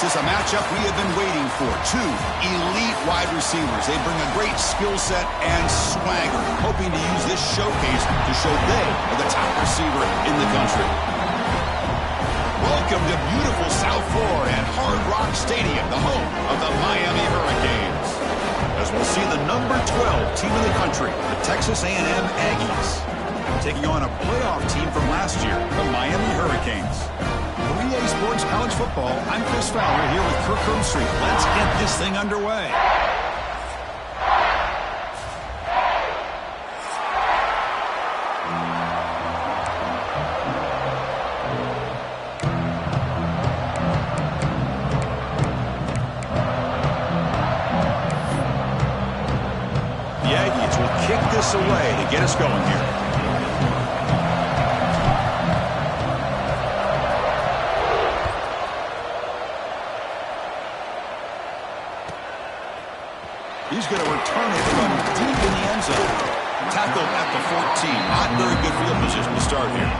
This is a matchup we have been waiting for. Two elite wide receivers. They bring a great skill set and swagger, hoping to use this showcase to show they are the top receiver in the country. Welcome to beautiful South Florida and Hard Rock Stadium, the home of the Miami Hurricanes. As we'll see the number 12 team in the country, the Texas A&M Aggies, taking on a playoff team from last year, the Miami Hurricanes. For EA Sports College Football, I'm Chris Fowler here with Kirk Herbstreit. Let's get this thing underway. The Aggies will kick this away to get us going here. He's going to return it from deep in the end zone. Tackled at the 14. Not very good field position to start here.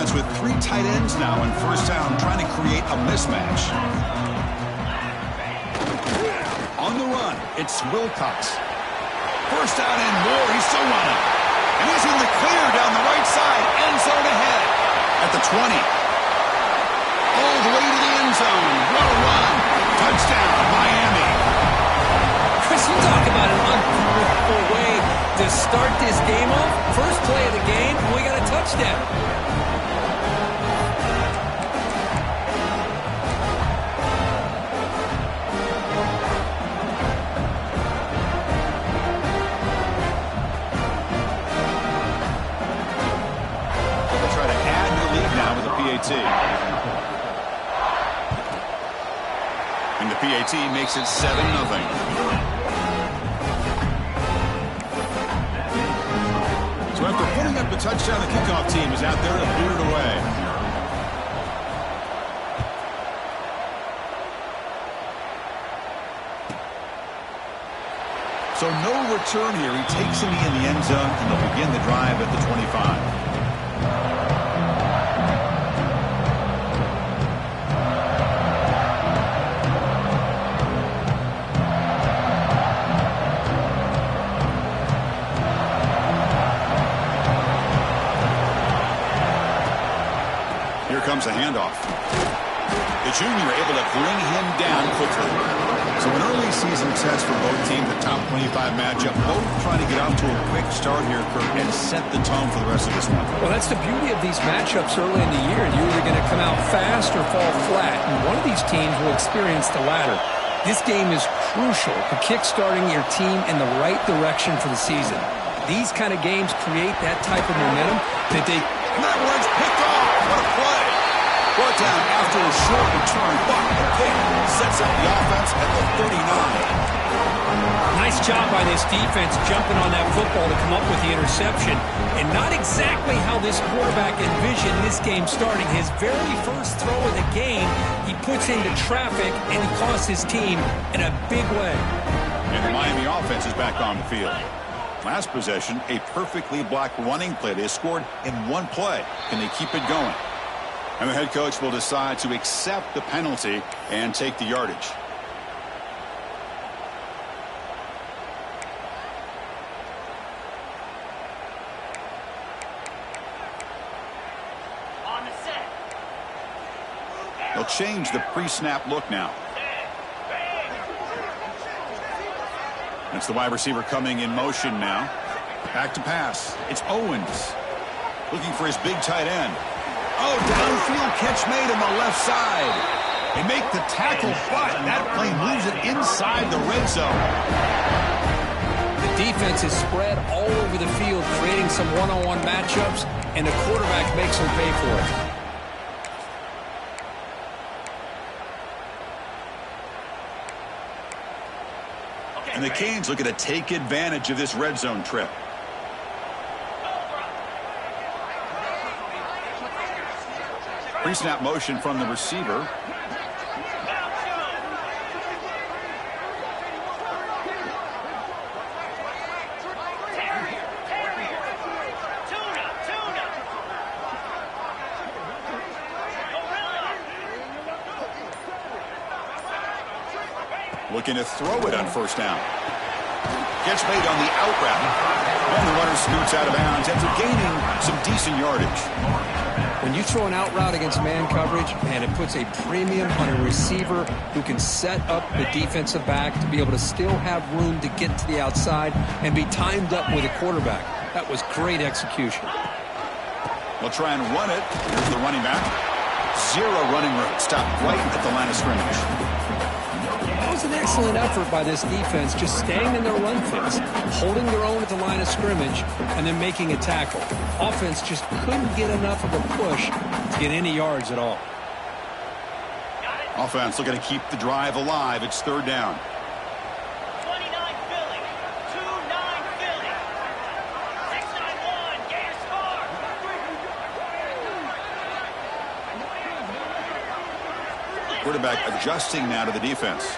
With three tight ends now in first down, trying to create a mismatch. On the run, it's Wilcox. First down and more. He's still running. And he's in the clear down the right side. End zone ahead. At the 20. All the way to the end zone. What a run. Touchdown, Miami. Chris, you talk about an unbelievable way to start this game off. First play of the game, and we got a touchdown. And the PAT makes it 7-0. So after putting up the touchdown, the kickoff team is out there to boot it away. So no return here. He takes him in the end zone, and they'll begin the drive at the 25. Comes a handoff. The junior able to bring him down quickly. So an early season test for both teams, the top 25 matchup, both trying to get off to a quick start here, Kirk, and set the tone for the rest of this one. Well, that's the beauty of these matchups early in the year. You're either going to come out fast or fall flat, and one of these teams will experience the latter. This game is crucial to kick-starting your team in the right direction for the season. These kind of games create that type of momentum that they... That one's picked off. What a play. Brought down after a short return, but the pick sets up the offense at the 39. Nice job by this defense jumping on that football to come up with the interception. And not exactly how this quarterback envisioned this game starting. His very first throw of the game, he puts into traffic, and he costs his team in a big way. And the Miami offense is back on the field. Last possession, a perfectly blocked running play. They scored in one play. Can they keep it going? And the head coach will decide to accept the penalty and take the yardage. On the set. They'll change the pre-snap look now. It's the wide receiver coming in motion now. Back to pass. It's Owens looking for his big tight end. Oh, downfield catch made on the left side. They make the tackle, but that play moves it inside the red zone. The defense is spread all over the field, creating some one-on-one matchups, and the quarterback makes them pay for it. And the Canes looking to take advantage of this red zone trip. Pre-snap motion from the receiver. Looking to throw it on first down. Gets made on the out route. And the runner scoots out of bounds after gaining some decent yardage. When you throw an out route against man coverage, man, it puts a premium on a receiver who can set up the defensive back to be able to still have room to get to the outside and be timed up with a quarterback. That was great execution. They'll try and run it. Here's the running back. Zero running room. Stopped right at the line of scrimmage. That was an excellent effort by this defense, just staying in their run fits, holding their own at the line of scrimmage, and then making a tackle. Offense just couldn't get enough of a push to get any yards at all. Offense looking to keep the drive alive. It's third down. 29 Philly. 2-9 Philly. 6-9-1. Gator score. Quarterback adjusting now to the defense.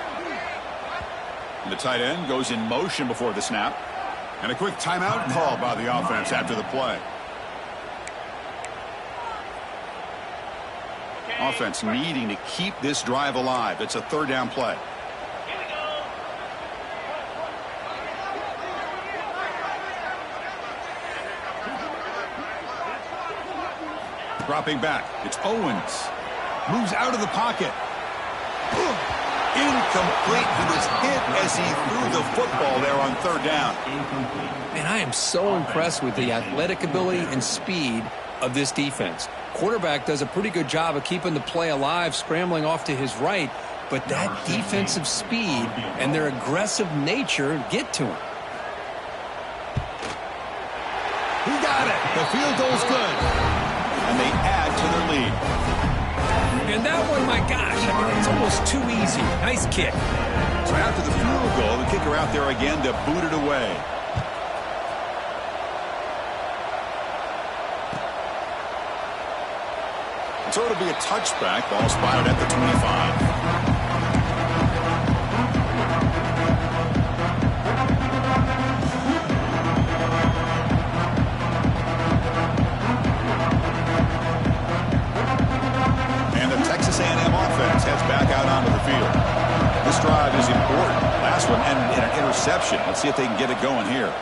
And the tight end goes in motion before the snap. And a quick timeout called by the offense after the play. Offense needing to keep this drive alive. It's a third down play. Here we go. Dropping back. It's Owens. Moves out of the pocket. Incomplete. He was hit as he threw the football there on third down. And I am so impressed with the athletic ability and speed of this defense. Quarterback does a pretty good job of keeping the play alive, scrambling off to his right, but that defensive speed and their aggressive nature get to him. He got it. The field goal's good. And they add to their lead. And that one, my gosh, I mean, it's almost too easy. Nice kick. So after the field goal, the kicker out there again to boot it away. So it'll be a touchback. Ball spotted at the 25. A&M offense heads back out onto the field. This drive is important. Last one ended in an interception. Let's see if they can get it going here.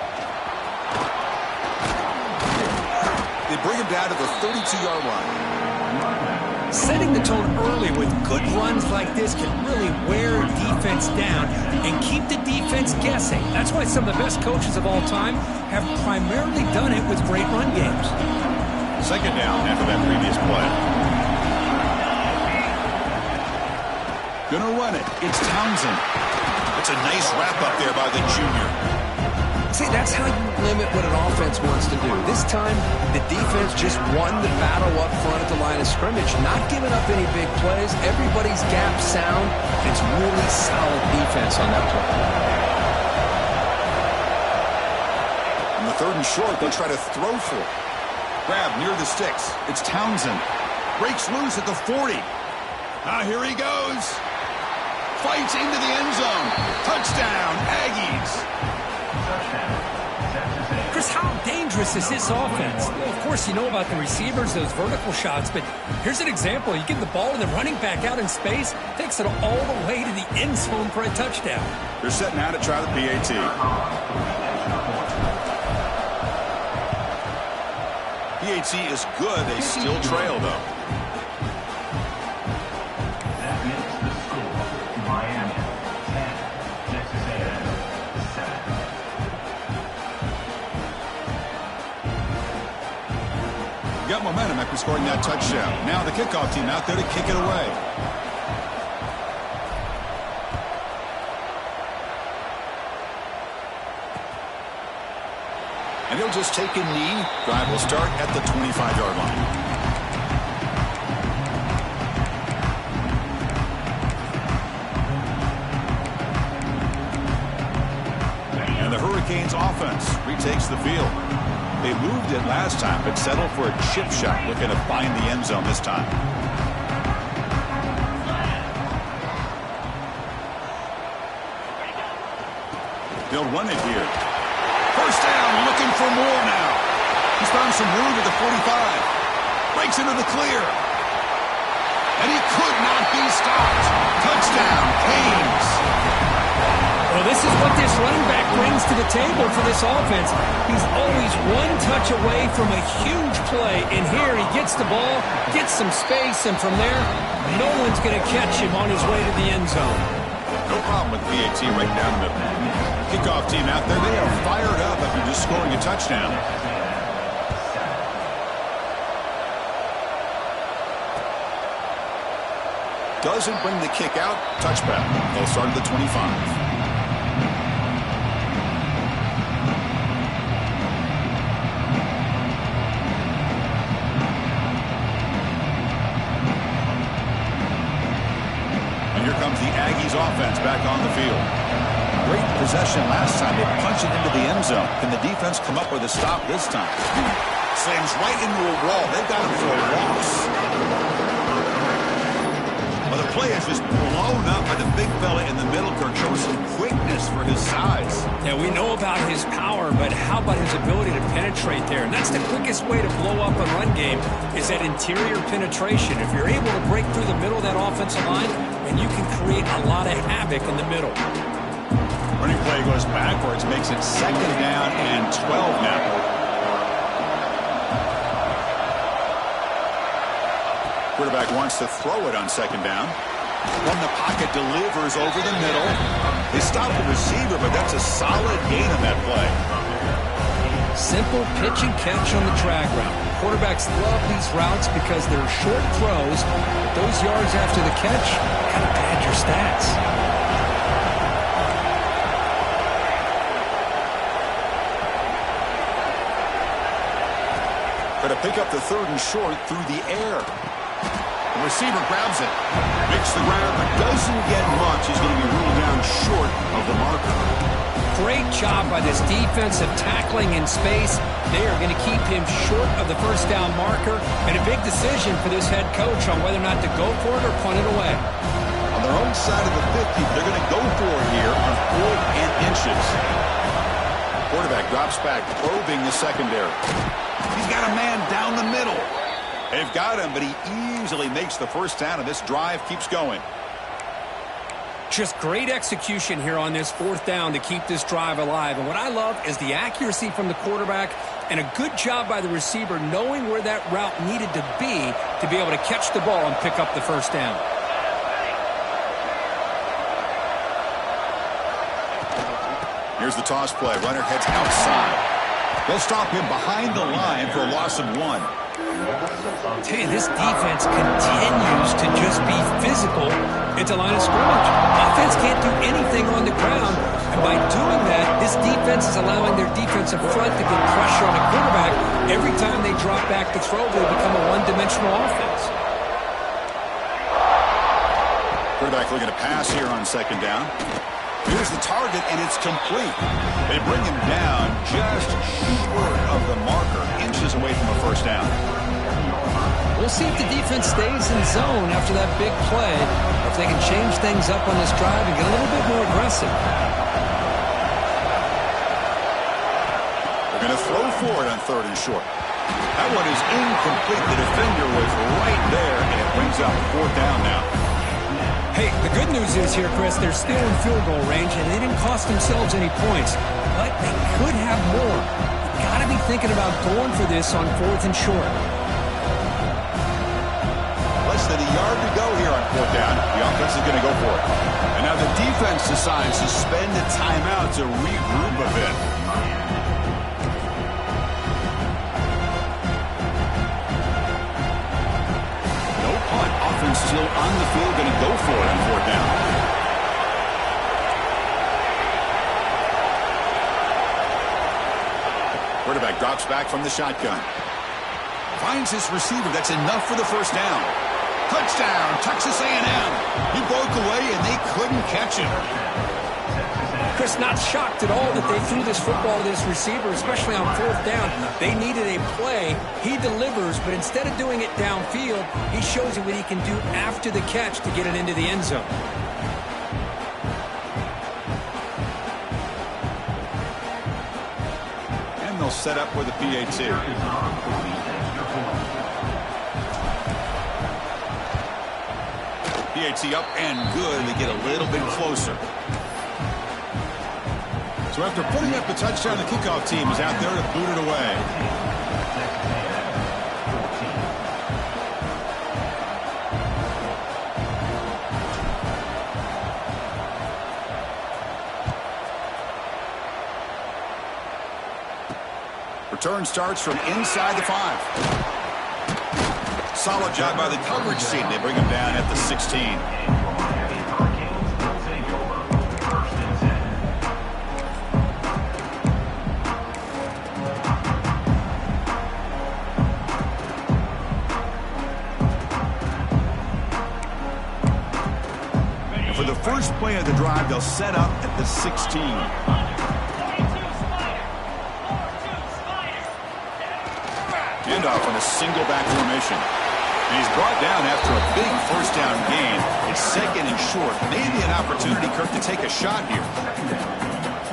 They bring him down to the 32-yard line. Setting the tone early with good runs like this can really wear a defense down and keep the defense guessing. That's why some of the best coaches of all time have primarily done it with great run games. Second down after that previous play. Gonna run it. It's Townsend. It's a nice wrap-up there by the junior. See, that's how you limit what an offense wants to do. This time, the defense just won the battle up front at the line of scrimmage, not giving up any big plays. Everybody's gap sound. It's really solid defense on that play. On the third and short, they'll try to throw for it. Grab near the sticks. It's Townsend. Breaks loose at the 40. Here he goes. Fights into the end zone. Touchdown, Aggies. Chris, how dangerous is this offense? Well, of course, you know about the receivers, those vertical shots, but here's an example. You give the ball to the running back out in space, takes it all the way to the end zone for a touchdown. They're setting out to try the PAT. PAT is good. They still trail, though. Got momentum after scoring that touchdown. Now the kickoff team out there to kick it away. And he'll just take a knee. Drive will start at the 25-yard line. the field. They moved it last time, but settled for a chip shot, looking to find the end zone this time. They'll run it here. First down, looking for more now. He's found some room at the 45. Breaks into the clear. And he could not be stopped. Touchdown, Canes. Well, this is what this running back brings to the table for this offense. He's always one touch away from a huge play. And here he gets the ball, gets some space, and from there, no one's going to catch him on his way to the end zone. No problem with PAT right down the middle. Kickoff team out there, they are fired up after just scoring a touchdown. Doesn't bring the kick out. Touchback. They'll start at the 25. And here comes the Aggies offense back on the field. Great possession last time. They punched it into the end zone. Can the defense come up with a stop this time? Slams right into a wall. They've got him for a loss. Well, the play is just blown up by the big fella in the middle. Kirk shows some quickness for his size. Yeah, we know about his power, but how about his ability to penetrate there? And that's the quickest way to blow up a run game is that interior penetration. If you're able to break through the middle of that offensive line, then you can create a lot of havoc in the middle. Running play goes backwards, makes it second down and 12 now. Quarterback wants to throw it on second down. From the pocket, delivers over the middle. They stop the receiver, but that's a solid gain on that play. Simple pitch and catch on the drag route. Quarterbacks love these routes because they're short throws. Those yards after the catch kind of pad your stats. But to pick up the third and short through the air. The receiver grabs it, makes the grab, but doesn't get much. He's going to be ruled down short of the marker. Great job by this defensive tackling in space. They are going to keep him short of the first down marker, and a big decision for this head coach on whether or not to go for it or punt it away. On their own side of the 50, they're going to go for it here on 4 inches. Quarterback drops back, probing the secondary. He's got a man down the middle. They've got him, but he easily makes the first down, and this drive keeps going. Just great execution here on this fourth down to keep this drive alive. And what I love is the accuracy from the quarterback and a good job by the receiver knowing where that route needed to be able to catch the ball and pick up the first down. Here's the toss play. Runner heads outside. They'll stop him behind the line for a loss of 1. I tell you, this defense continues to just be physical at the line of scrimmage. Offense can't do anything on the ground, and by doing that, this defense is allowing their defensive front to get pressure on the quarterback. Every time they drop back to throw, they become a one-dimensional offense. Quarterback looking to pass here on second down. Here's the target, and it's complete. They bring him down just short of the marker, inches away from a first down. We'll see if the defense stays in zone after that big play, or if they can change things up on this drive and get a little bit more aggressive. They're going to throw for it on third and short. That one is incomplete. The defender was right there, and it brings out fourth down now. Hey, the good news is here, Chris, they're still in field goal range, and they didn't cost themselves any points, but they could have more. You've got to be thinking about going for this on fourth and short. Less than a yard to go here on fourth down. The offense is going to go for it. And now the defense decides to spend a timeout to regroup a bit. No punt. Offense still on the field, going to go for it on fourth down. Quarterback drops back from the shotgun. Finds his receiver. That's enough for the first down. Touchdown, Texas A&M. He broke away, and they couldn't catch him. Chris, not shocked at all that they threw this football to this receiver, especially on 4th down. They needed a play. He delivers, but instead of doing it downfield, he shows you what he can do after the catch to get it into the end zone. And they'll set up with a PAT. PAT up and good. They get a little bit closer. So after putting up the touchdown, the kickoff team is out there to boot it away. Return starts from inside the 5. Solid job by the coverage team. They bring him down at the 16. And for the first play of the drive, they'll set up at the 16. Handoff on a single back formation. And he's brought down after a big first down gain. It's 2nd and short. Maybe an opportunity, Kirk, to take a shot here.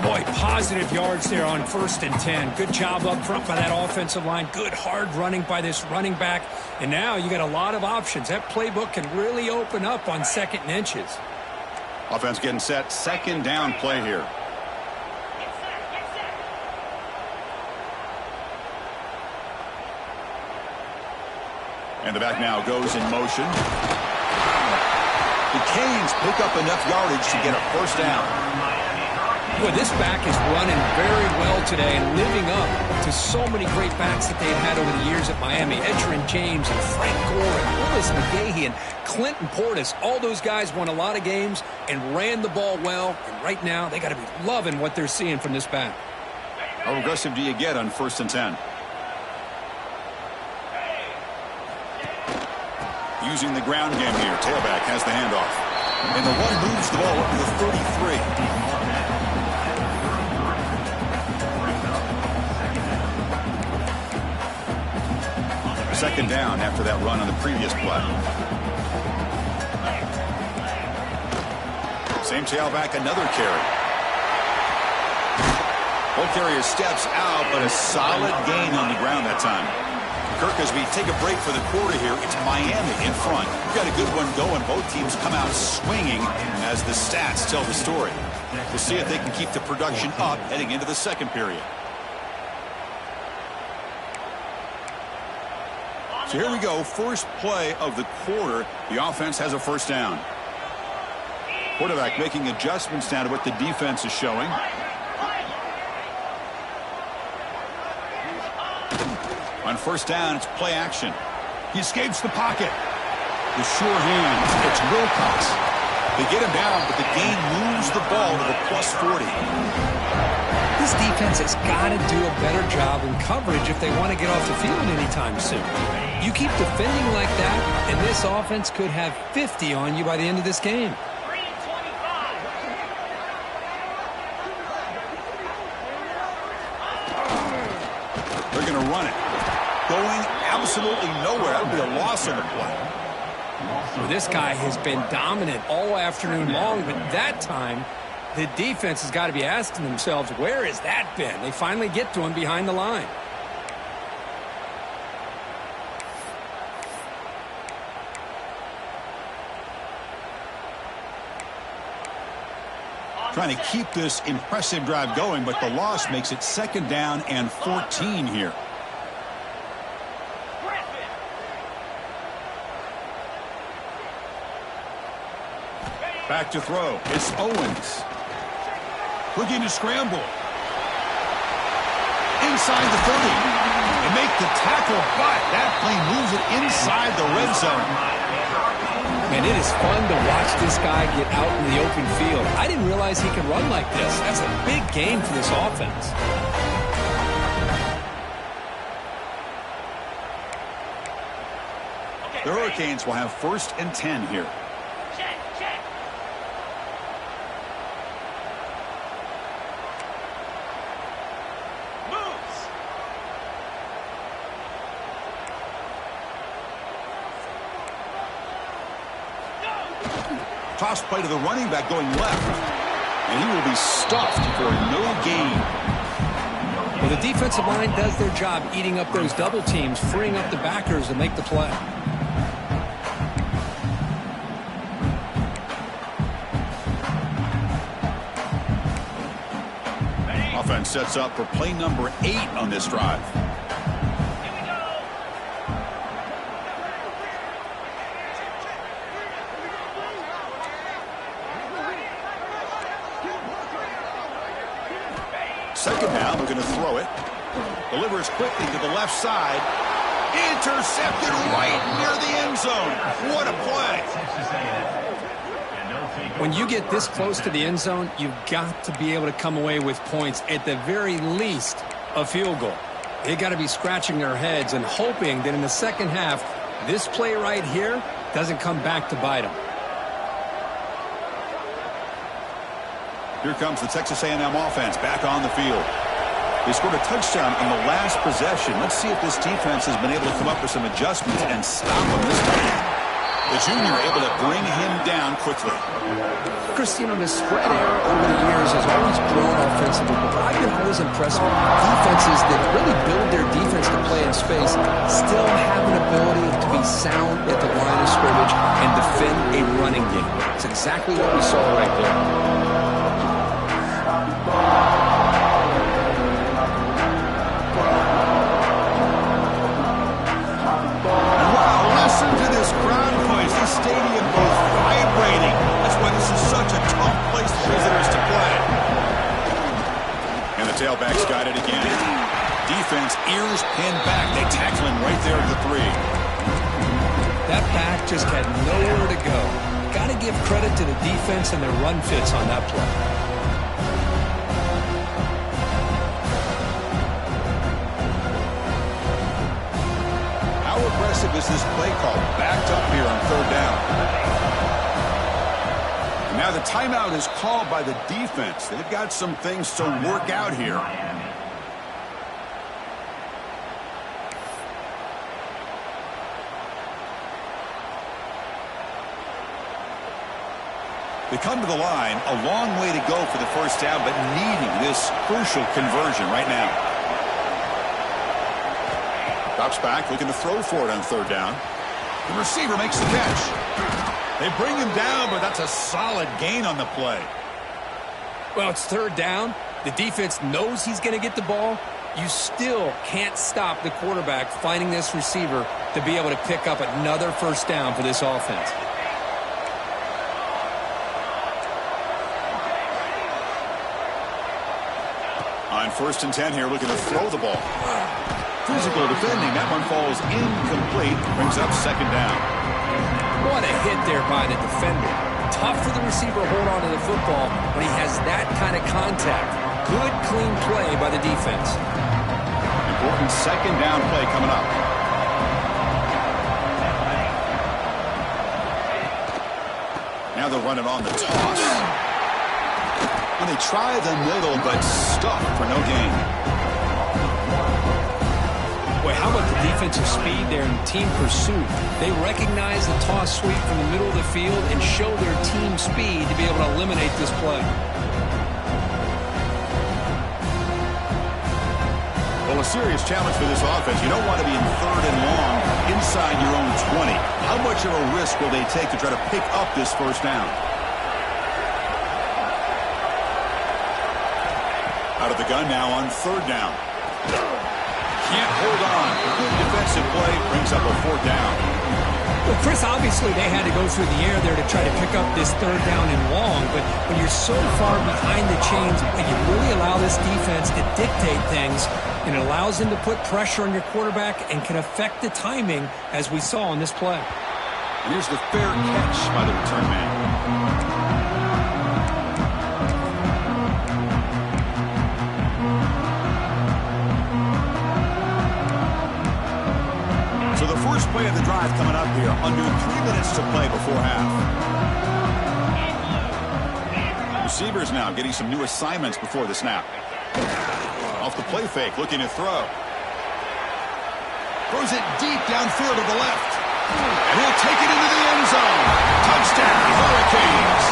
Boy, positive yards there on 1st and 10. Good job up front by that offensive line. Good hard running by this running back. And now you got a lot of options. That playbook can really open up on 2nd and inches. Offense getting set. 2nd down play here. And the back now goes in motion. The Canes pick up enough yardage to get a 1st down. Boy, this back is running very well today and living up to so many great backs that they've had over the years at Miami. Edgerrin James and Frank Gore and Willis McGahee and Clinton Portis. All those guys won a lot of games and ran the ball well. And right now, they got to be loving what they're seeing from this back. How aggressive do you get on 1st and 10? Using the ground game here. Tailback has the handoff. And the one moves the ball up to the 33. 2nd down after that run on the previous play. Same tailback, another carry. Ball carrier steps out, but a solid gain on the ground that time. Kirk, as we take a break for the quarter here, it's Miami in front. We've got a good one going. Both teams come out swinging as the stats tell the story. We'll see if they can keep the production up heading into the 2nd period. So here we go. First play of the quarter. The offense has a 1st down. Quarterback making adjustments now to what the defense is showing. On 1st down, it's play action. He escapes the pocket. The sure hand. It's Wilcox. They get him down, but the gain moves the ball to the +40. This defense has got to do a better job in coverage if they want to get off the field anytime soon. You keep defending like that, and this offense could have 50 on you by the end of this game. They're going to run it. Going absolutely nowhere. That would be a loss on the play. Well, this guy has been dominant all afternoon long, but that time, the defense has got to be asking themselves, where has that been? They finally get to him behind the line. Trying to keep this impressive drive going, but the loss makes it 2nd down and 14 here. Back to throw. It's Owens. Looking to scramble. Inside the 30. And make the tackle, but that play moves it inside the red zone. Man, it is fun to watch this guy get out in the open field. I didn't realize he could run like this. That's a big game for this offense. The Hurricanes will have 1st and 10 here. Toss play to the running back going left. And he will be stuffed for no gain. Well, the defensive line does their job eating up those double teams, freeing up the backers to make the play. Offense sets up for play number 8 on this drive. Second down, we're going to throw it. Delivers quickly to the left side. Intercepted right near the end zone. What a play. When you get this close to the end zone, you've got to be able to come away with points, at the very least, a field goal. They got to be scratching their heads and hoping that in the second half, this play right here doesn't come back to bite them. Here comes the Texas A&M offense back on the field. They scored a touchdown on the last possession. Let's see if this defense has been able to come up with some adjustments and stop them this time. The junior able to bring him down quickly. Chris, you know, the spread error over the years has always grown offensively, but I've been always impressed with defenses that really build their defense to play in space, still have an ability to be sound at the line of scrimmage and defend a running game. It's exactly what we saw right there. Listen to this crowd noise. This stadium is vibrating. That's why this is such a tough place for visitors to play. And the tailback's got it again. Defense, ears pinned back. They tackle him right there at the 3. That back just had nowhere to go. Got to give credit to the defense and their run fits on that play. How aggressive is this play call? Backed up here on 3rd down. Now the timeout is called by the defense. They've got some things to work out here. They come to the line, a long way to go for the first down, but needing this crucial conversion right now. Drops back, looking to throw for it on 3rd down. The receiver makes the catch. They bring him down, but that's a solid gain on the play. Well, it's 3rd down. The defense knows he's going to get the ball. You still can't stop the quarterback finding this receiver to be able to pick up another first down for this offense. On 1st and 10 here, looking to throw the ball. Physical defending. That one falls incomplete. Brings up 2nd down. What a hit there by the defender. Tough for the receiver to hold on to the football when he has that kind of contact. Good, clean play by the defense. Important 2nd down play coming up. Now they'll run it on the toss. And they try the middle, but stuffed for no gain. Boy, how about the defensive speed there in team pursuit? They recognize the toss sweep from the middle of the field and show their team speed to be able to eliminate this play. Well, a serious challenge for this offense. You don't want to be in 3rd and long inside your own 20. How much of a risk will they take to try to pick up this first down? Out of the gun now on 3rd down. Can't hold on. Good defensive play brings up a 4th down. Well, Chris, obviously they had to go through the air there to try to pick up this 3rd down and long, but when you're so far behind the chains, you really allow this defense to dictate things, and it allows them to put pressure on your quarterback and can affect the timing, as we saw on this play. And here's the fair catch by the return man. First play of the drive coming up here. Under 3 minutes to play before half. Receivers now getting some new assignments before the snap. Off the play fake, looking to throw. Throws it deep downfield to the left. And he'll take it into the end zone. Touchdown, Hurricanes.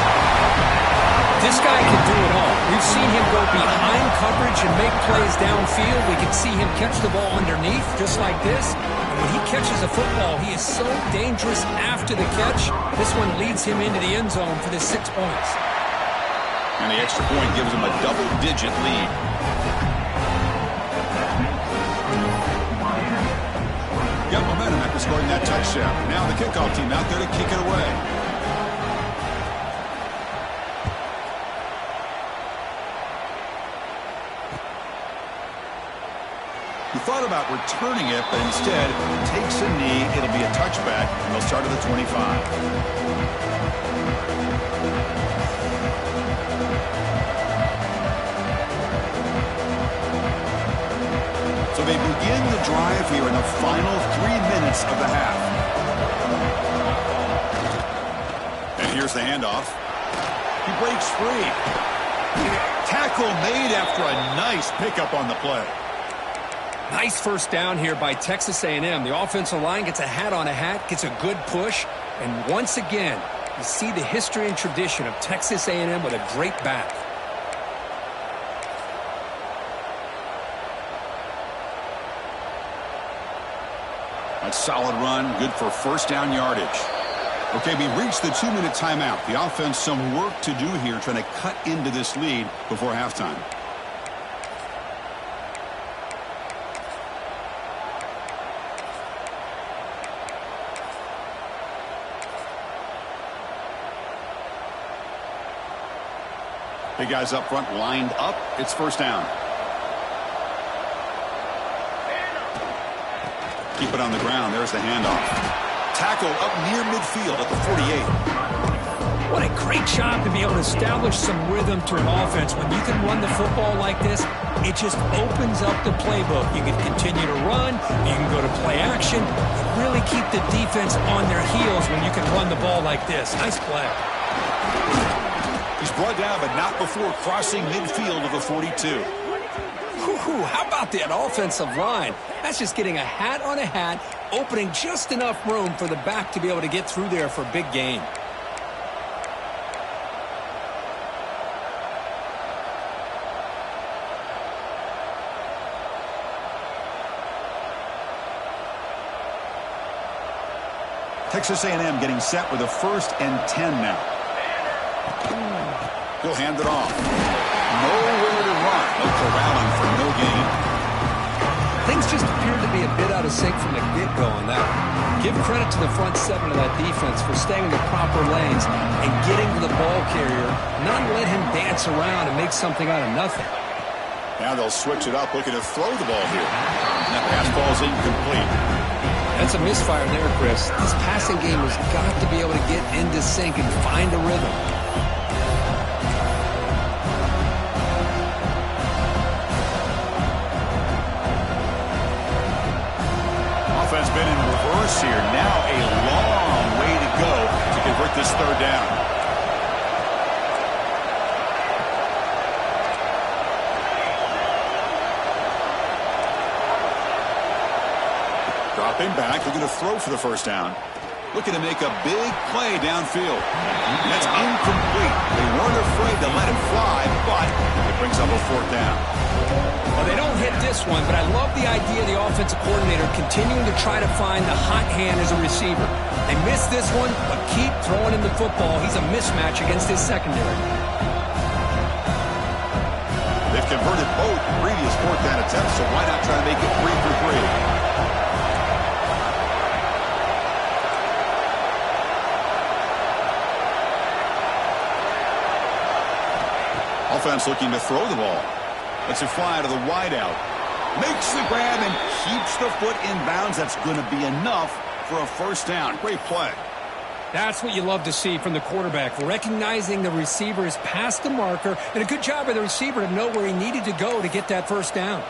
This guy can do it all. We've seen him go behind coverage and make plays downfield. We can see him catch the ball underneath, just like this. And when he catches a football, he is so dangerous after the catch. This one leads him into the end zone for the 6 points. And the extra point gives him a double-digit lead. Got momentum after scoring that touchdown. Now the kickoff team out there to kick it away. He thought about returning it, but instead takes a knee. It'll be a touchback, and they'll start at the 25. So they begin the drive here in the final 3 minutes of the half. And here's the handoff. He breaks free. Tackle made after a nice pickup on the play. Nice first down here by Texas A&M. The offensive line gets a hat on a hat, gets a good push, and once again, you see the history and tradition of Texas A&M with a great back. That's solid run, good for first down yardage. Okay, we reached the 2-minute timeout. The offense some work to do here trying to cut into this lead before halftime. Big guys up front lined up. It's first down. Keep it on the ground. There's the handoff. Tackle up near midfield at the 48. What a great job to be able to establish some rhythm to an offense. When you can run the football like this, it just opens up the playbook. You can continue to run. You can go to play action. You really keep the defense on their heels when you can run the ball like this. Nice play. He's brought down, but not before crossing midfield of the 42. How about that offensive line? That's just getting a hat on a hat, opening just enough room for the back to be able to get through there for a big gain. Texas A&M getting set with a 1st and 10 now. He'll hand it off. Nowhere to run. No corralling for no gain. Things just appeared to be a bit out of sync from the get-go on that. Give credit to the front 7 of that defense for staying in the proper lanes and getting to the ball carrier, not let him dance around and make something out of nothing. Now they'll switch it up, looking to throw the ball here. And that pass ball's incomplete. That's a misfire there, Chris. This passing game has got to be able to get into sync and find a rhythm. Offense been in reverse here. Now a long way to go to convert this 3rd down. Dropping back, looking to throw for the 1st down. Looking to make a big play downfield. That's incomplete. They weren't afraid to let it fly, but it brings up a 4th down. Well, they don't hit this one, but I love the idea of the offensive coordinator continuing to try to find the hot hand as a receiver. They missed this one, but keep throwing him the football. He's a mismatch against his secondary. They've converted both previous 4th down attempts, so why not try to make it 3 for 3? Offense looking to throw the ball. Lets it fly to the wideout. Makes the grab and keeps the foot in bounds. That's going to be enough for a 1st down. Great play. That's what you love to see from the quarterback, recognizing the receiver is past the marker, and a good job of the receiver to know where he needed to go to get that 1st down.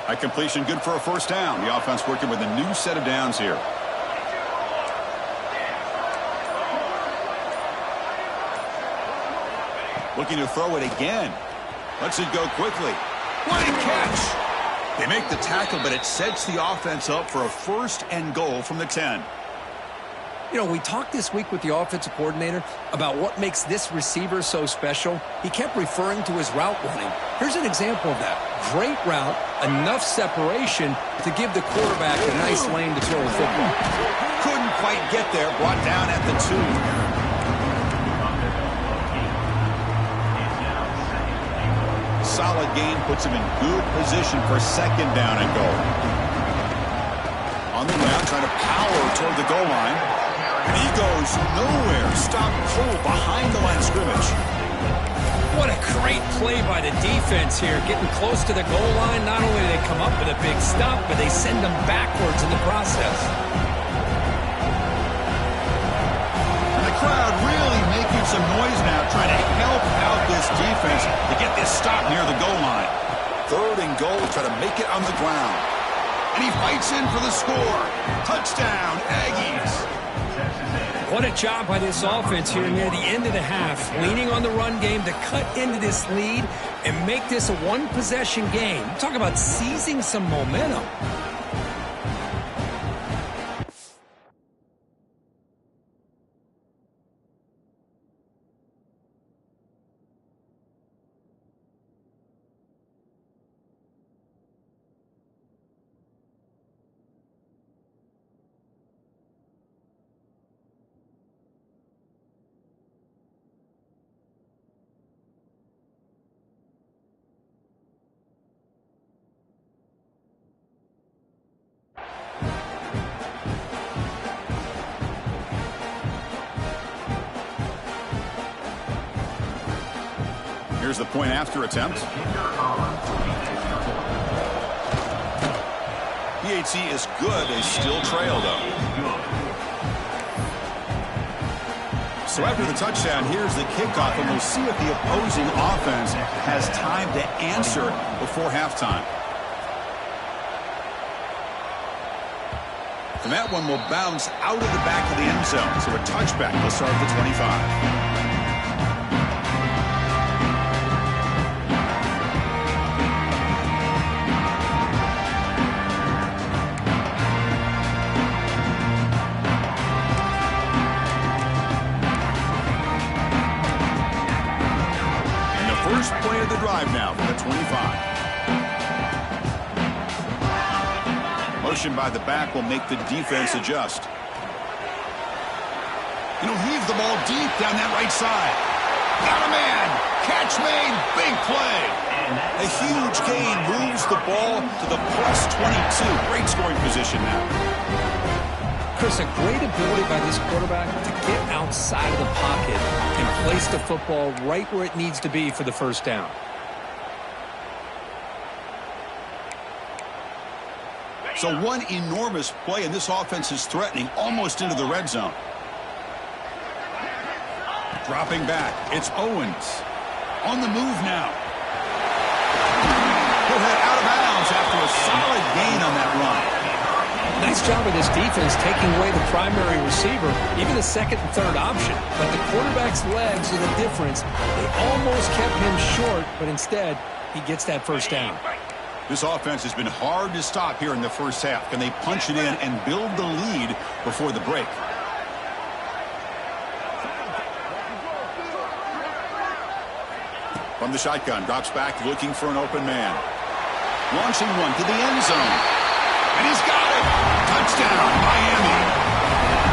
A completion good for a first down. The offense working with a new set of downs here. Looking to throw it again. Lets it go quickly. What a catch! They make the tackle, but it sets the offense up for a first and goal from the 10. You know, we talked this week with the offensive coordinator about what makes this receiver so special. He kept referring to his route running. Here's an example of that. Great route, enough separation to give the quarterback a nice lane to throw the football. Couldn't quite get there, brought down at the 2. Solid gain puts him in good position for second down and goal. On the ground, trying to power toward the goal line. And he goes nowhere. Stop cold behind the line of scrimmage. What a great play by the defense here. Getting close to the goal line, not only do they come up with a big stop, but they send them backwards in the process. And the crowd really making some noise now, trying to help out this defense to get this stop near the goal line. Third and goal, try to make it on the ground. And he fights in for the score. Touchdown, Aggies. What a job by this offense here near the end of the half, leaning on the run game to cut into this lead and make this a one-possession game. Talk about seizing some momentum. Here's the point after attempt. PAT is good. They still trail, though. So after the touchdown, here's the kickoff, and we'll see if the opposing offense has time to answer before halftime. And that one will bounce out of the back of the end zone. So a touchback will start at the 25. First play of the drive now for the 25. Motion by the back will make the defense adjust. And he'll heave the ball deep down that right side. Got a man. Catch made. Big play. A huge gain moves the ball to the plus 22. Great scoring position now. Chris, a great ability by this quarterback to get outside of the pocket and place the football right where it needs to be for the first down. So one enormous play, and this offense is threatening almost into the red zone. Dropping back, it's Owens. On the move now. He'll head out of bounds after a solid gain on that run. Nice job of this defense taking away the primary receiver, even the second and third option. But the quarterback's legs are the difference. They almost kept him short, but instead, he gets that first down. This offense has been hard to stop here in the first half. Can they punch it in and build the lead before the break? From the shotgun, drops back looking for an open man. Launching one to the end zone. And he's got it. Touchdown, Miami.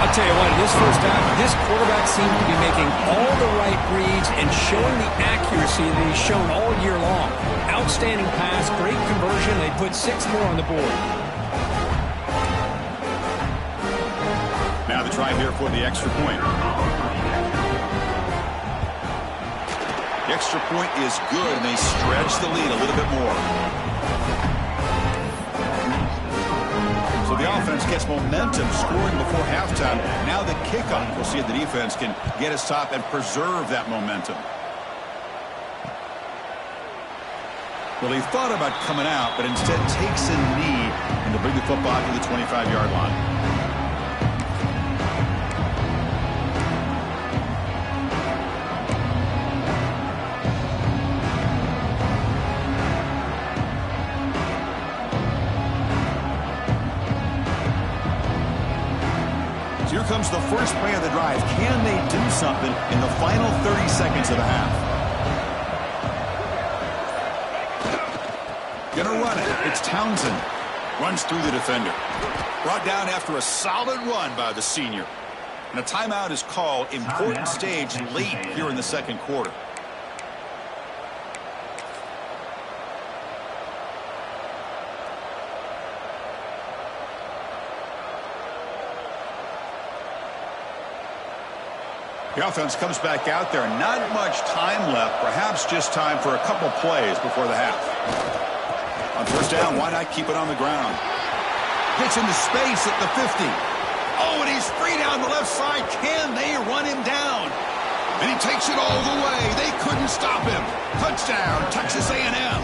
I'll tell you what, in this first half, this quarterback seemed to be making all the right reads and showing the accuracy that he's shown all year long. Outstanding pass, great conversion. They put 6 more on the board. Now the try here for the extra point. The extra point is good, and they stretch the lead a little bit more. So the offense gets momentum, scoring before halftime. Now the kickoff. We'll see if the defense can get a stop and preserve that momentum. Well, he thought about coming out, but instead takes a knee and to bring the football to the 25-yard line. Here comes the first play of the drive. Can they do something in the final 30 seconds of the half? Gonna run it. It's Townsend. Runs through the defender. Brought down after a solid run by the senior. And a timeout is called. Important stage late here in the second quarter. The offense comes back out there. Not much time left. Perhaps just time for a couple plays before the half. On first down, why not keep it on the ground? Gets into space at the 50. Oh, and he's free down the left side. Can they run him down? And he takes it all the way. They couldn't stop him. Touchdown, Texas A&M.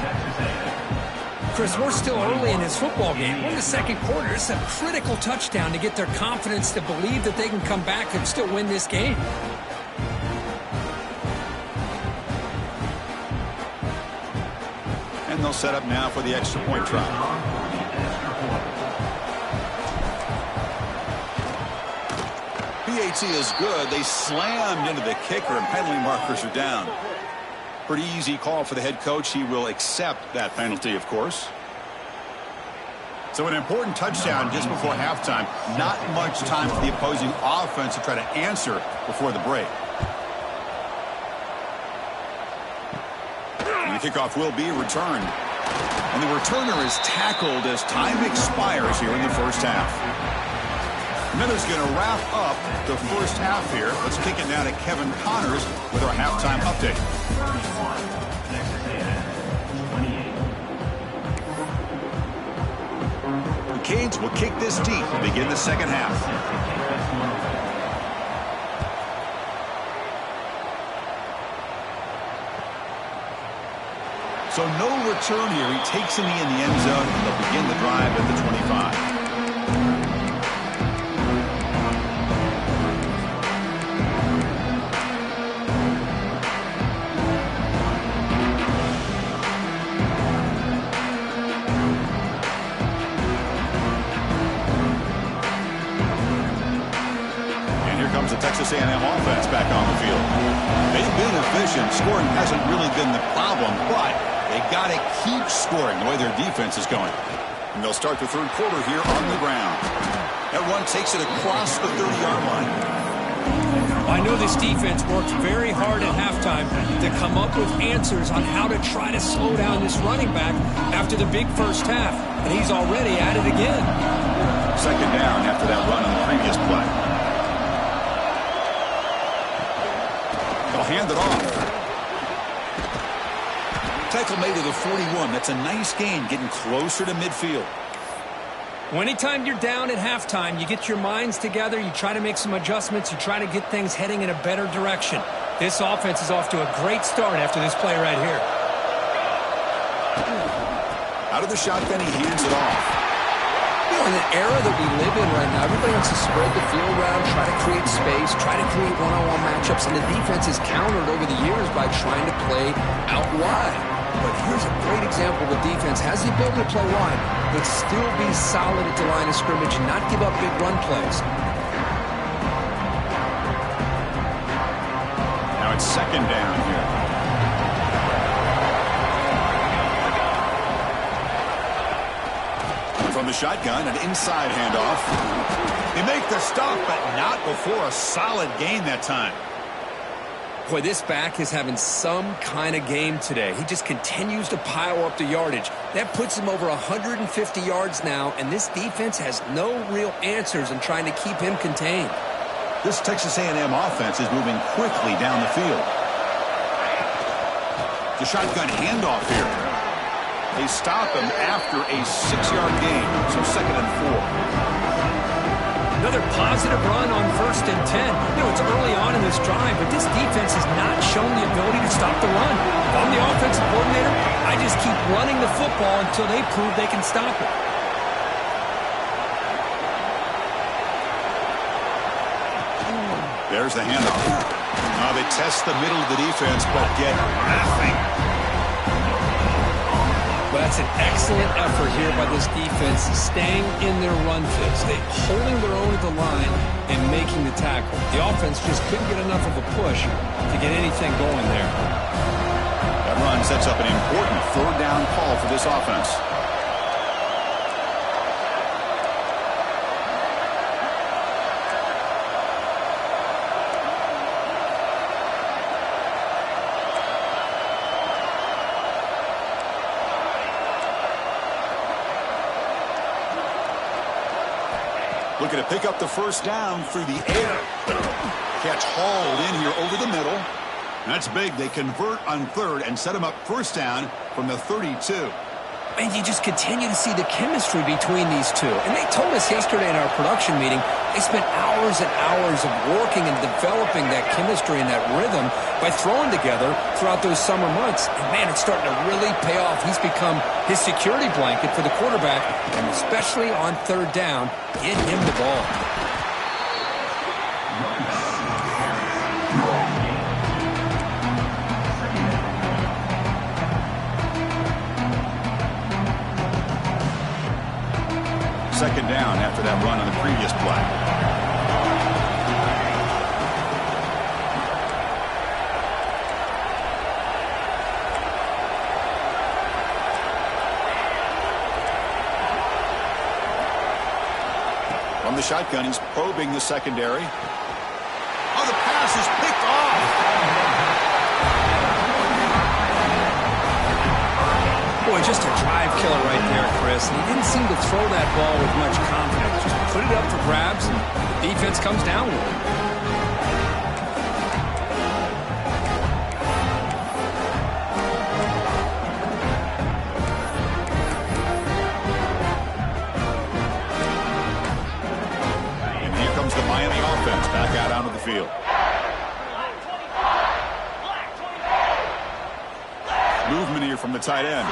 Chris, we're still early in this football game. We're in the second quarter. It's a critical touchdown to get their confidence to believe that they can come back and still win this game. And they'll set up now for the extra point try. PAT is good. They slammed into the kicker, and penalty markers are down. Pretty easy call for the head coach. He will accept that penalty, of course. So an important touchdown just before halftime. Not much time for the opposing offense to try to answer before the break. And the kickoff will be returned. And the returner is tackled as time expires here in the first half. Miller's going to wrap up the first half here. Let's kick it now to Kevin Connors with our halftime update. The Canes will kick this deep to begin the second half. So no return here. He takes a knee in the end zone, and they'll begin the drive at the 25. The Texas A&M offense back on the field. They've been efficient. Scoring hasn't really been the problem, but they got to keep scoring the way their defense is going. And they'll start the third quarter here on the ground. That run takes it across the 30-yard line. I know this defense worked very hard at halftime to come up with answers on how to try to slow down this running back after the big first half, and he's already at it again. Second down after that run on the previous play. They'll hand it off. Tackle made to the 41. That's a nice gain, getting closer to midfield. Well, anytime you're down at halftime, you get your minds together, you try to make some adjustments, you try to get things heading in a better direction. This offense is off to a great start after this play right here. Out of the shotgun, he hands it off. You know, in the era that we live in right now, everybody wants to spread the field around, try to create space, try to create one-on-one matchups, and the defense is countered over the years by trying to play out wide. But here's a great example. The defense has the ability to play wide, but still be solid at the line of scrimmage and not give up big run plays. Now it's second down here. From the shotgun, an inside handoff. They make the stop, but not before a solid gain that time. Boy, this back is having some kind of game today. He just continues to pile up the yardage. That puts him over 150 yards now, and this defense has no real answers in trying to keep him contained. This Texas A&M offense is moving quickly down the field. The shotgun handoff here. They stop him after a 6-yard gain, so 2nd and 4. Another positive run on 1st and 10. You know, it's early on in this drive, but this defense has not shown the ability to stop the run. If I'm the offensive coordinator, I just keep running the football until they prove they can stop it. There's the handoff. Now they test the middle of the defense, but get nothing. Well, that's an excellent effort here by this defense, staying in their run fits. They holding their own at the line and making the tackle. The offense just couldn't get enough of a push to get anything going there. That run sets up an important third down call for this offense. Looking to pick up the first down through the air. Catch hauled in here over the middle. That's big. They convert on third and set him up first down from the 32. And you just continue to see the chemistry between these two. And they told us yesterday in our production meeting, they spent hours and hours of working and developing that chemistry and that rhythm by throwing together throughout those summer months. And, man, it's starting to really pay off. He's become his security blanket for the quarterback, and especially on third down, get him the ball. Second down after that run on the previous play. From the shotgun, he's probing the secondary. Oh, the pass is picked off. Boy, just a drive killer right there, Chris. And he didn't seem to throw that ball with much confidence. Just put it up for grabs, and the defense comes down with it. And here comes the Miami offense back out onto the field. Movement here from the tight end.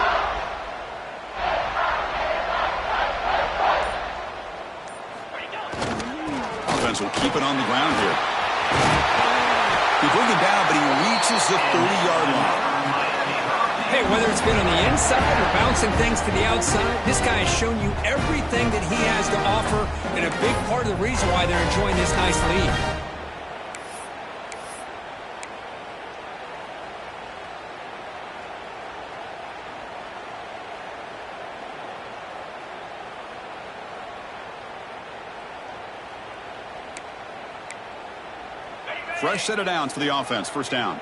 Offense will keep it on the ground here. He bring him down, but he reaches the 30-yard line. Hey, whether it's been on the inside or bouncing things to the outside, this guy has shown you everything that he has to offer, and a big part of the reason why they're enjoying this nice lead. Fresh set of downs for the offense. First down.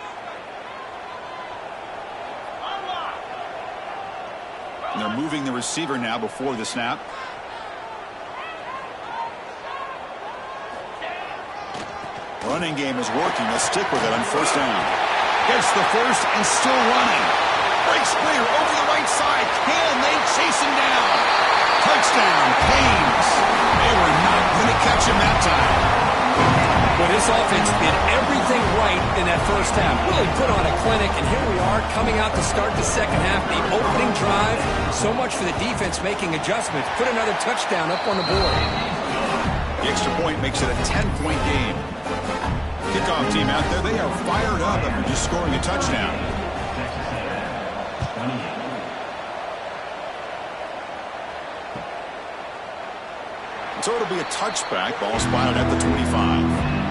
And they're moving the receiver now before the snap. Running game is working. Let's stick with it on first down. Gets the first and still running. Breaks clear over the right side. Can they chase him down? Touchdown, Canes. They were not going to catch him that time. Well, this offense did everything right in that first half. Really put on a clinic, and here we are coming out to start the second half. The opening drive, so much for the defense making adjustments. Put another touchdown up on the board. The extra point makes it a 10-point game. Kickoff team out there, they are fired up after just scoring a touchdown. So it'll be a touchback. Ball spotted at the 25.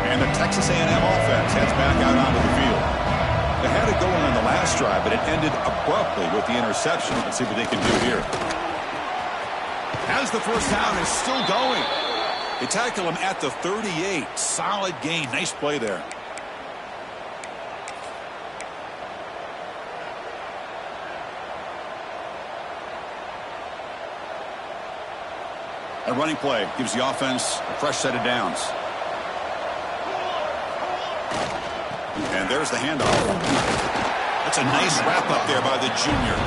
And the Texas A&M offense heads back out onto the field. They had it going on the last drive, but it ended abruptly with the interception. Let's see what they can do here. As the first down is still going. They tackle him at the 38. Solid gain. Nice play there. A running play gives the offense a fresh set of downs. And there's the handoff. That's a nice wrap up there by the junior.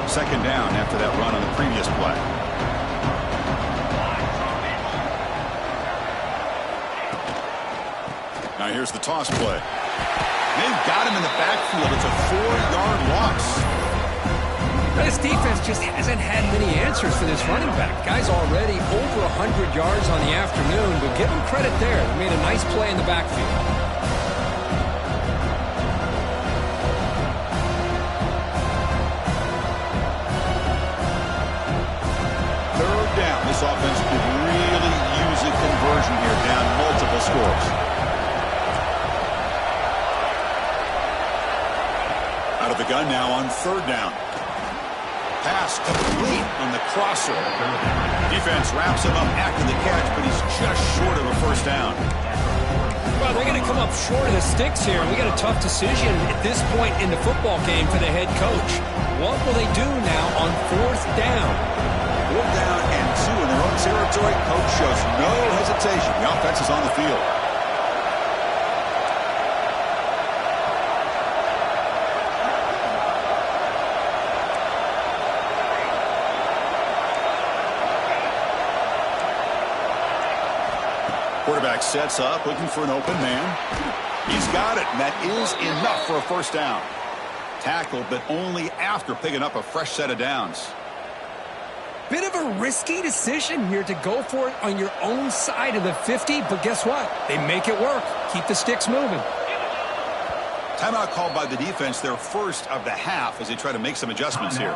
Second down after that run on the previous play. Now here's the toss play. They've got him in the backfield. It's a 4-yard loss. This defense just hasn't had many answers for this running back. Guy's already over 100 yards on the afternoon, but give him credit there. He made a nice play in the backfield. This offense could really use a conversion here, down multiple scores. Out of the gun now on third down. Pass complete on the crosser. Defense wraps him up after the catch, but he's just short of a first down. Well, they're going to come up short of the sticks here. We got a tough decision at this point in the football game for the head coach. What will they do now on fourth down? 4th down and 2 in their own territory. Coach shows no hesitation. The offense is on the field. Quarterback sets up, looking for an open man. He's got it, and that is enough for a first down. Tackled, but only after picking up a fresh set of downs. Bit of a risky decision here to go for it on your own side of the 50, but guess what? They make it work. Keep the sticks moving. Timeout called by the defense, their first of the half, as they try to make some adjustments here.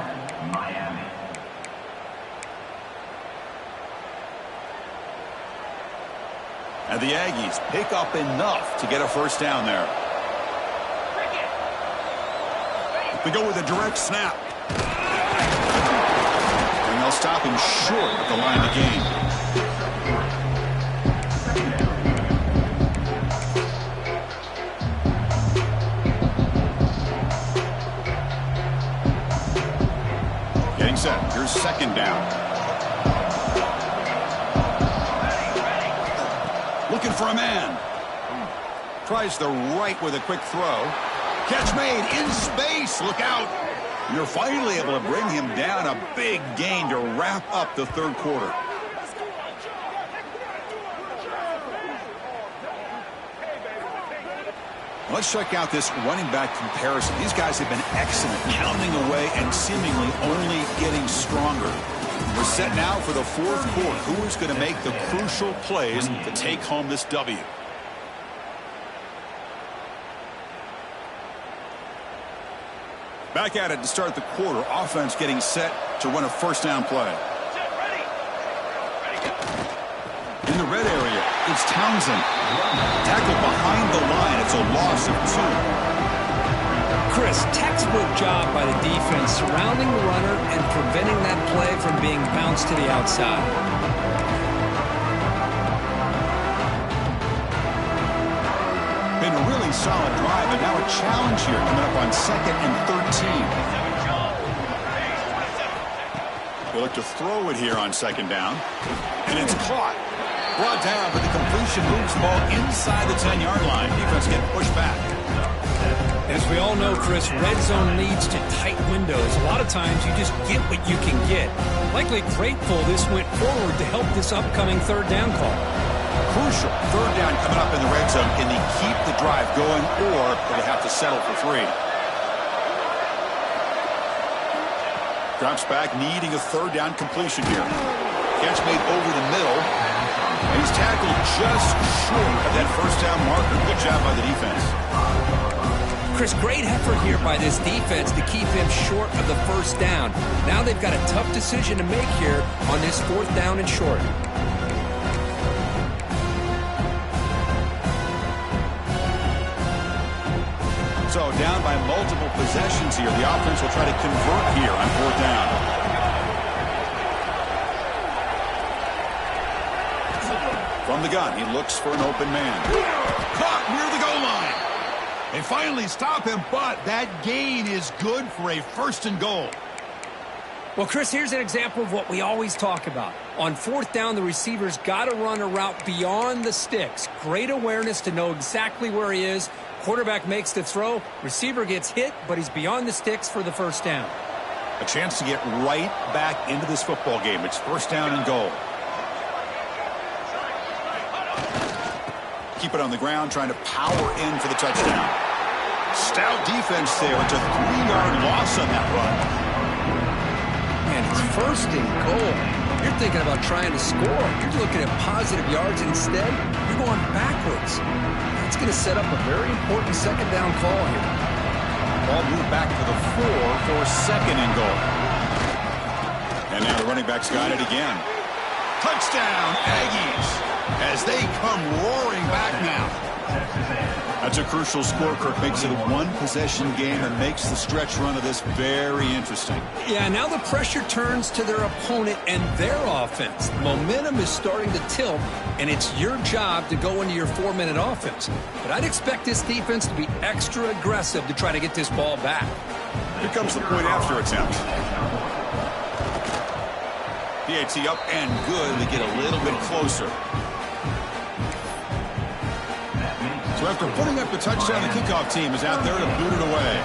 And the Aggies pick up enough to get a first down there. They go with a direct snap. And they'll stop him short of the line to gain. Getting set. Here's second down. Looking for a man. Tries the right with a quick throw. Catch made in space. Look out. You're finally able to bring him down. A big gain to wrap up the third quarter. Let's check out this running back comparison. These guys have been excellent, pounding away and seemingly only getting stronger. We're set now for the fourth quarter. Who is going to make the crucial plays to take home this W? Back at it to start the quarter. Offense getting set to run a first down play. In the red area, it's Townsend. Tackled behind the line. It's a loss of 2. Chris, textbook job by the defense surrounding the runner and preventing that play from being bounced to the outside. Been a really solid drive, but now a challenge here coming up on 2nd and 13. They look to throw it here on second down. And it's caught. Brought down, but the completion moves the ball inside the 10-yard line. Defense getting pushed back. As we all know, Chris, red zone leads to tight windows. A lot of times you just get what you can get. Likely grateful this went forward to help this upcoming third down call. Crucial. Third down coming up in the red zone. Can they keep the drive going, or do they have to settle for 3? Drops back, needing a third down completion here. Catch made over the middle. And he's tackled just short of that first down marker. Good job by the defense. Chris, great effort here by this defense to keep him short of the first down. Now they've got a tough decision to make here on this fourth down and short. So down by multiple possessions here. The offense will try to convert here on fourth down. From the gun, he looks for an open man. Caught near the goal line. They finally stop him, but that gain is good for a 1st and goal. Well, Chris, here's an example of what we always talk about. On 4th down, the receiver's got to run a route beyond the sticks. Great awareness to know exactly where he is. Quarterback makes the throw. Receiver gets hit, but he's beyond the sticks for the 1st down. A chance to get right back into this football game. It's 1st down and goal. Keep it on the ground, trying to power in for the touchdown. Stout defense there. It's a 3-yard loss on that run. And it's 1st and goal. You're thinking about trying to score. You're looking at positive yards. Instead, you're going backwards. That's going to set up a very important 2nd down call here. Ball moved back to the 4 for 2nd and goal. And now the running back's got it again. Touchdown, Aggies, as they come roaring back now. That's a crucial score, Kirk. Makes it a 1-possession game and makes the stretch run of this very interesting. Yeah, now the pressure turns to their opponent and their offense. Momentum is starting to tilt, and it's your job to go into your 4-minute offense. But I'd expect this defense to be extra aggressive to try to get this ball back. Here comes the point after attempt. PAT up and good. We get a little bit closer. So after putting up the touchdown, the kickoff team is out there to boot it away.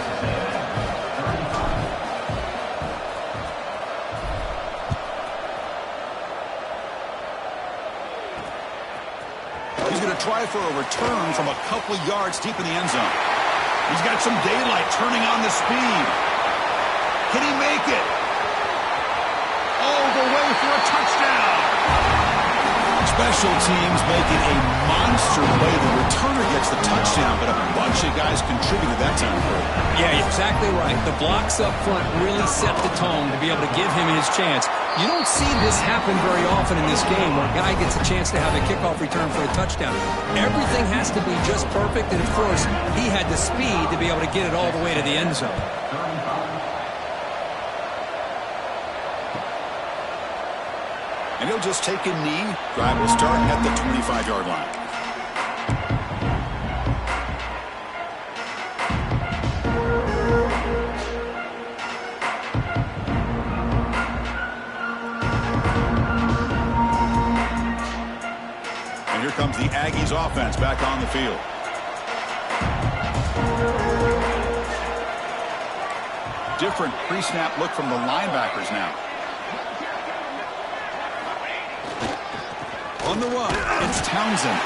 He's going to try for a return from a couple yards deep in the end zone. He's got some daylight turning on the speed. Can he make it? All the way for a touchdown. Special teams making a monster play. The returner gets the touchdown, but a bunch of guys contributed that time. Yeah, you're exactly right. The blocks up front really set the tone to be able to give him his chance. You don't see this happen very often in this game where a guy gets a chance to have a kickoff return for a touchdown. Everything has to be just perfect, and of course, he had the speed to be able to get it all the way to the end zone. And he'll just take a knee. Drive will start at the 25-yard line. And here comes the Aggies offense back on the field. Different pre-snap look from the linebackers now. On the run, it's Townsend.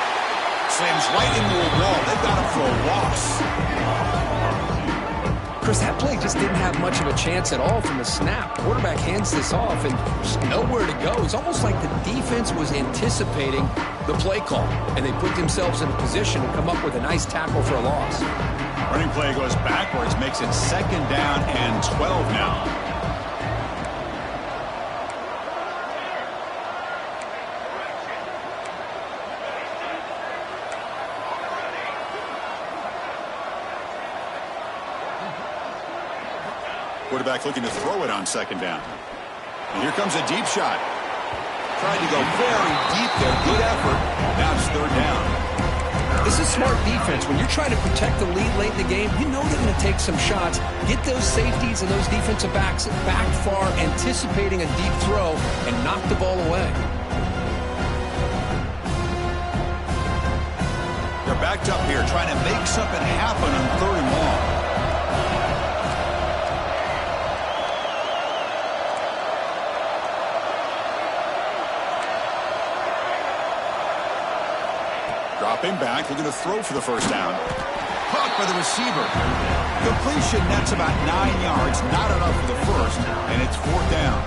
Slams right into a wall. They've got him for a loss. Chris, that play just didn't have much of a chance at all from the snap. Quarterback hands this off, and there's nowhere to go. It's almost like the defense was anticipating the play call, and they put themselves in a position to come up with a nice tackle for a loss. Running play goes backwards, makes it 2nd down and 12 now. Quarterback looking to throw it on 2nd down. And here comes a deep shot. Tried to go very deep there. Good effort. Now it's 3rd down. This is smart defense. When you're trying to protect the lead late in the game, you know they're going to take some shots. Get those safeties and those defensive backs back far, anticipating a deep throw, and knock the ball away. They're backed up here, trying to make something happen on 3rd and long. Dropping back, looking to throw for the 1st down. Caught by the receiver. Completion nets about 9 yards, not enough for the 1st, and it's 4th down.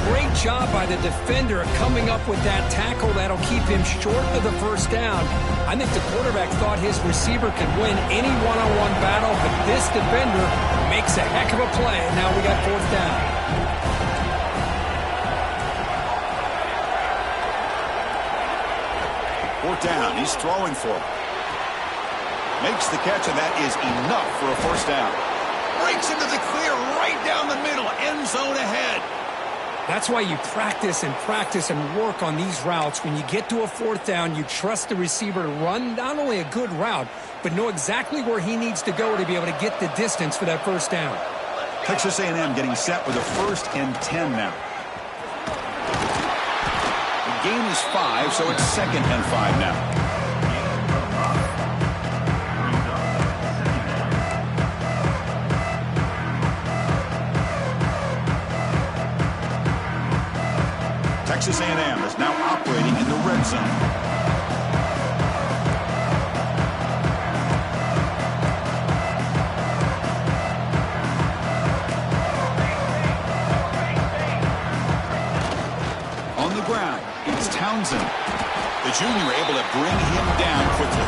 Great job by the defender coming up with that tackle. That'll keep him short of the 1st down. I think the quarterback thought his receiver could win any one-on-one battle, but this defender makes a heck of a play. Now we got 4th down. 4th down. He's throwing for it. Makes the catch, and that is enough for a 1st down. Breaks into the clear right down the middle. End zone ahead. That's why you practice and practice and work on these routes. When you get to a fourth down, you trust the receiver to run not only a good route, but know exactly where he needs to go to be able to get the distance for that first down. Texas A&M getting set with a 1st and 10 now. The gain is 5, so it's 2nd and 5 now. Texas A&M is now operating in the red zone. On the ground, it's Townsend. The junior able to bring him down quickly.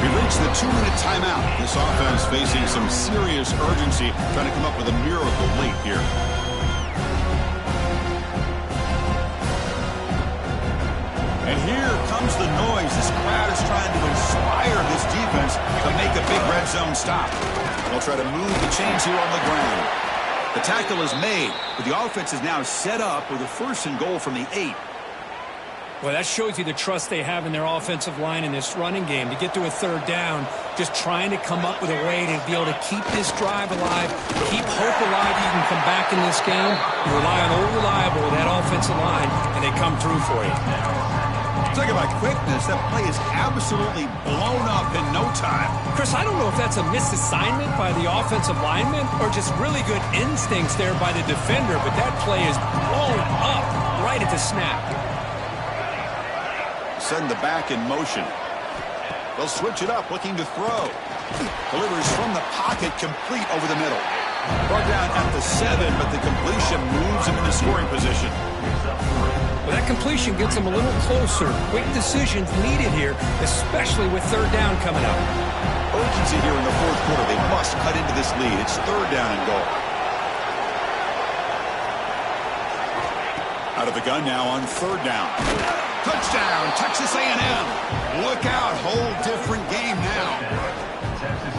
We reach the 2-minute timeout. This offense facing some serious urgency, trying to come up with a miracle late here. And here comes the noise. This crowd is trying to inspire this defense to make a big red zone stop. They'll try to move the chains here on the ground. The tackle is made, but the offense is now set up with a 1st and goal from the 8. Well, that shows you the trust they have in their offensive line in this running game. To get to a 3rd down, just trying to come up with a way to be able to keep this drive alive, keep hope alive. You can come back in this game. You rely on old reliable with that offensive line, and they come through for you. Talk about quickness. That play is absolutely blown up in no time. Chris, I don't know if that's a misassignment by the offensive lineman or just really good instincts there by the defender, but that play is blown up right at the snap. Send the back in motion. They'll switch it up, looking to throw. Delivers from the pocket, complete over the middle. Brought down at the 7, but the completion moves him into scoring position. Well, that completion gets them a little closer. Quick decisions needed here, especially with 3rd down coming up. Urgency here in the 4th quarter. They must cut into this lead. It's 3rd down and goal. Out of the gun now on 3rd down. Touchdown, Texas A&M. Look out, whole different game now.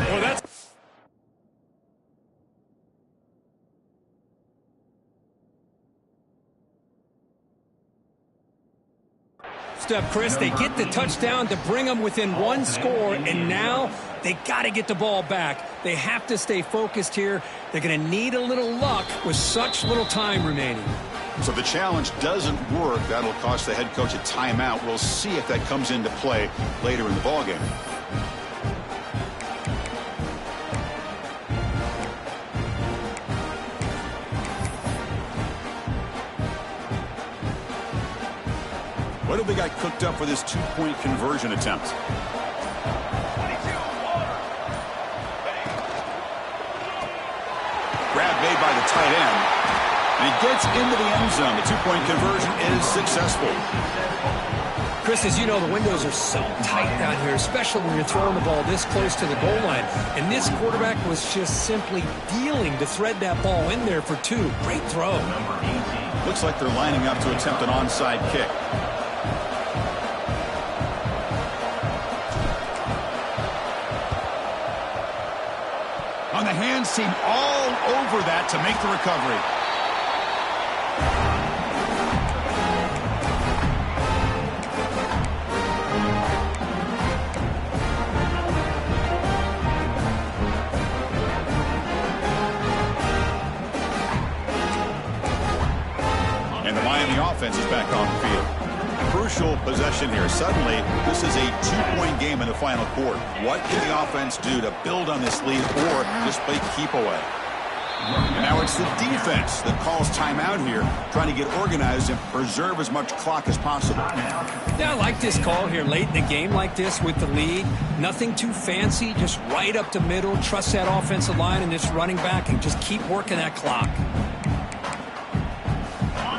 Well, that's up, Chris. They get the touchdown to bring them within 1 score, and now they got to get the ball back. They have to stay focused here. They're going to need a little luck with such little time remaining. So if the challenge doesn't work, that'll cost the head coach a timeout. We'll see if that comes into play later in the ballgame. What have they got cooked up for this 2-point conversion attempt? Grab made by the tight end. And he gets into the end zone. The 2-point conversion is successful. Chris, as you know, the windows are so tight down here, especially when you're throwing the ball this close to the goal line. And this quarterback was just simply dealing to thread that ball in there for 2. Great throw. Looks like they're lining up to attempt an onside kick. On the hands team all over that to make the recovery. And the Miami offense is back on the field. Crucial possession here. Suddenly, this is a 2-point game in the final quarter. What can the offense do to build on this lead or just play keep away? And now it's the defense that calls timeout here, trying to get organized and preserve as much clock as possible. Yeah, I like this call here late in the game like this with the lead. Nothing too fancy, just right up the middle. Trust that offensive line and this running back and just keep working that clock.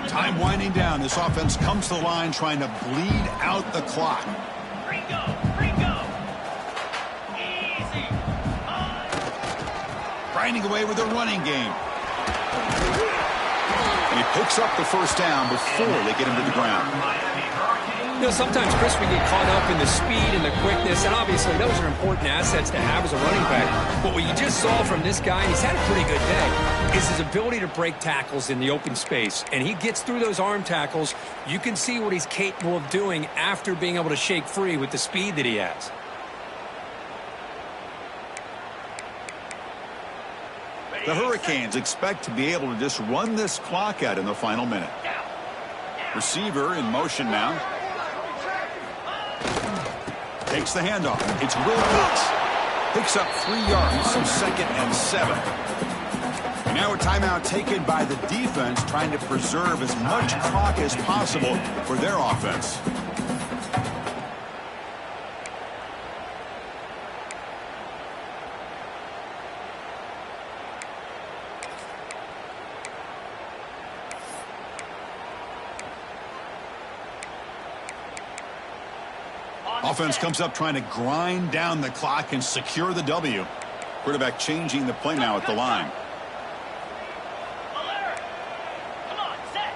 Time winding down. This offense comes to the line trying to bleed out the clock. Ringo. Easy. Grinding away with the running game. And he picks up the first down before they get him to the ground. You know, sometimes, Chris, we get caught up in the speed and the quickness, and obviously those are important assets to have as a running back. But what you just saw from this guy, and he's had a pretty good day, is his ability to break tackles in the open space. And he gets through those arm tackles. You can see what he's capable of doing after being able to shake free with the speed that he has. The Hurricanes expect to be able to just run this clock out in the final minute. Receiver in motion now. Takes the handoff. It's Wilcox. Picks up 3 yards, so 2nd and 7. And now a timeout taken by the defense, trying to preserve as much clock as possible for their offense. Offense comes up trying to grind down the clock and secure the W. Quarterback changing the play now at the line. Alert! Come on, set!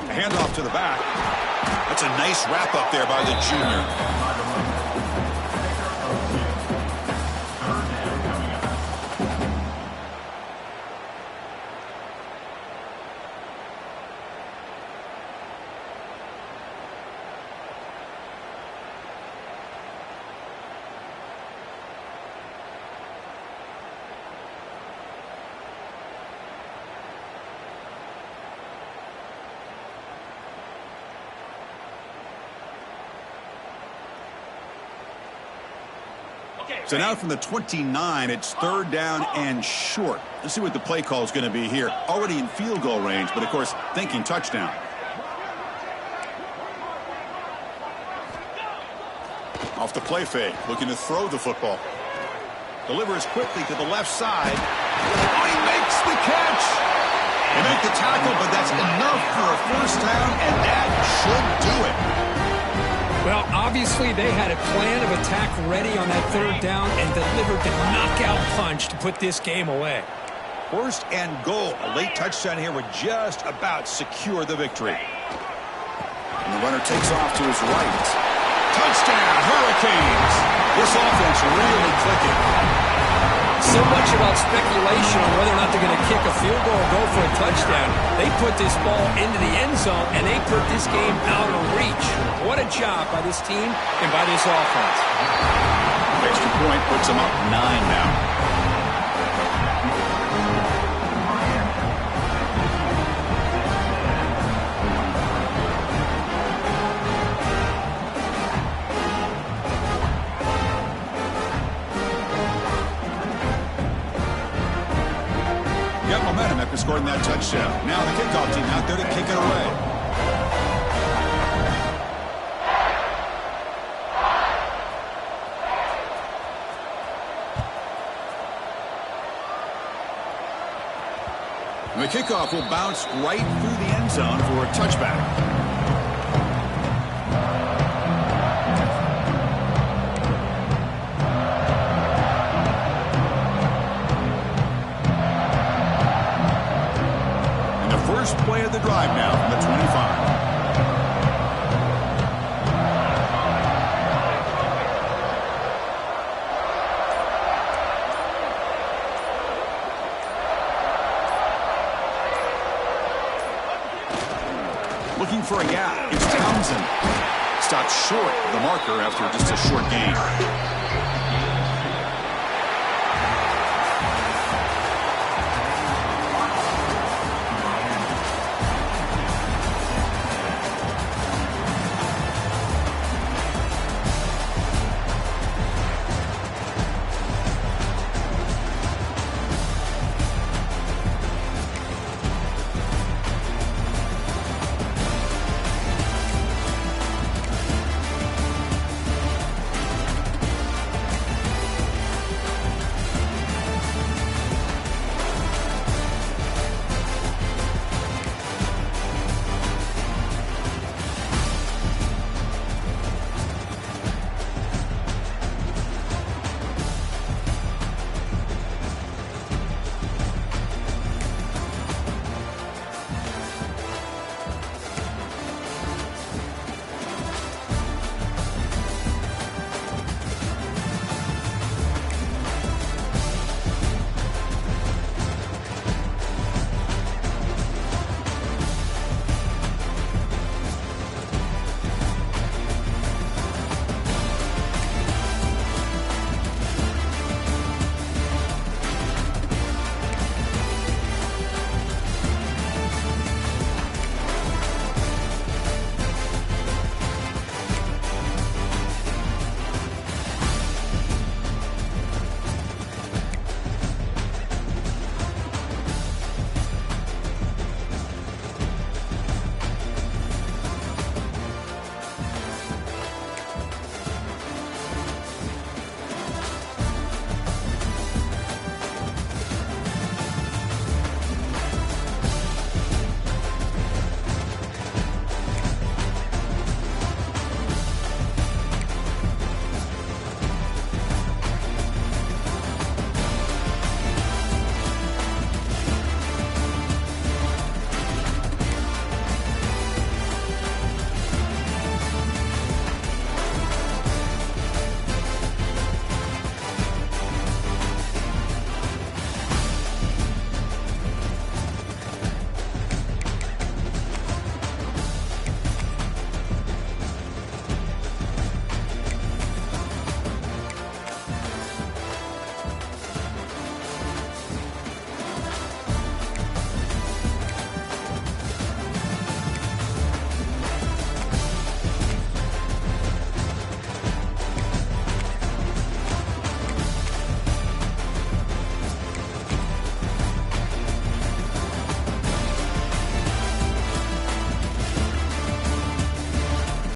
A handoff to the back. That's a nice wrap up there by the junior. So now from the 29, it's 3rd down and short. Let's see what the play call is going to be here. Already in field goal range, but of course thinking touchdown. Off the play fake, looking to throw the football. Delivers quickly to the left side. Oh, he makes the catch. They make the tackle, but that's enough for a first down, and that should do it. Well, obviously they had a plan of attack ready on that 3rd down and delivered the knockout punch to put this game away. 1st and goal. A late touchdown here would just about secure the victory. And the runner takes off to his right. Touchdown, Hurricanes! This offense really clicking. So much about speculation on whether or not they're going to kick a field goal or go for a touchdown. They put this ball into the end zone, and they put this game out of reach. What a job by this team and by this offense. Extra point puts them up 9 now. Got momentum after scoring that touchdown. Now the kickoff team out there to kick it away. And the kickoff will bounce right through the end zone for a touchback. First play of the drive now from the 25. Looking for a gap. It's Townsend. Stopped short of the marker after just a short gain.